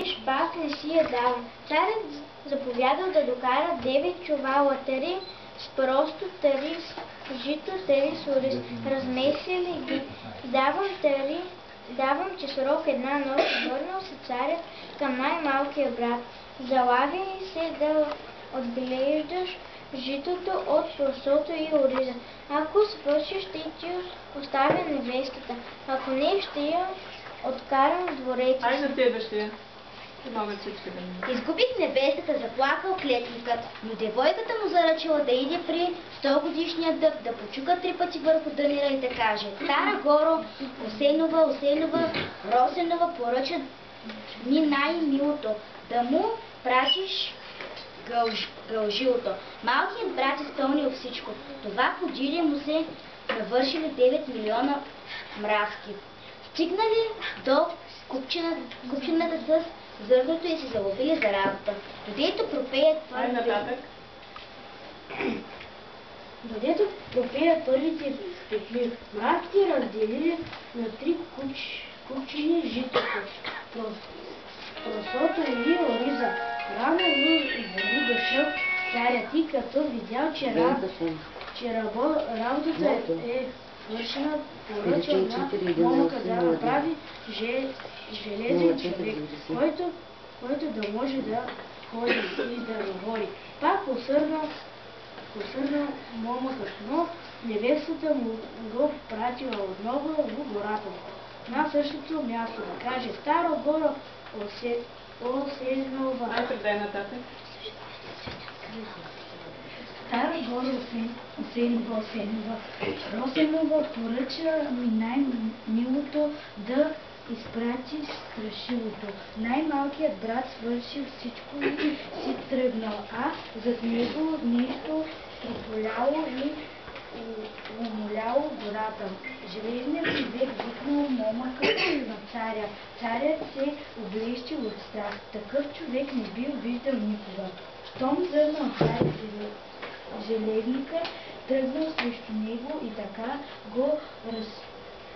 Виж, пак не си я давам. Царят заповядал да докара 9 чувала тари с просто, тари с жито, тари с ориз. Размесили ги. Давам ти срок една нощ. Върнал се царят към най-малкия брат. Залагай се да отглеждаш житото от просото и ориза. Ако свършиш, ще ти оставя невестата. Ако не, ще я откарам в двореца. Айде на следващия. Могат всички да ми. Изгубих невестата, заплакал клетникът, но девойката му заръчила да иде при 100-годишния дъб, да почука 3 пъти върху дънера и да каже: Стара Горо, Осенова, Росенова, поръча ми най-милото, да му пратиш гължилото. Малкият брат изпълнил всичко. Това подирие му се навършили 9 милиона мравки. Стигнали до купчината с зърното и се заловили за работа. Додето пропеят първите петли, мравките разделили на 3 купчини житото, просото и ориза. Рано въли дошъл царят и като видял, че работата е свършена, поръчал на момъка да направи железен човек, който да може да ходи и да говори. Пак посърнал момъкът, но невестата му го пратила отново в гората на същото място, да каже: Старо Горо, Осенова. Ай, предай нататък. Стара Горо, Осенова. Росенова поръча ми най-милото да изпрати страшилото. Най-малкият брат свършил всичко и си тръгнал, а зад него нещо прополяло и умоляло гората. Железният човек викнал момъка на царя. Царят се облещил от страх. Такъв човек не бил виждал никога. Щом зърнал царят железника, тръгнал срещу него и така го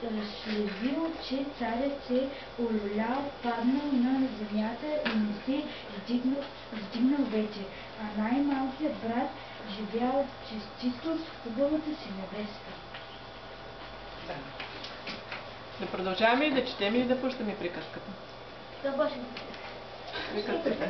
разшлевил, че царят се олюлял, паднал на земята и не се издигнал вече, а най-малкият брат живял честито с хубавата си невеста. Да продължаваме и да четем или да пущаме приказката? Да бъдем. Приказката.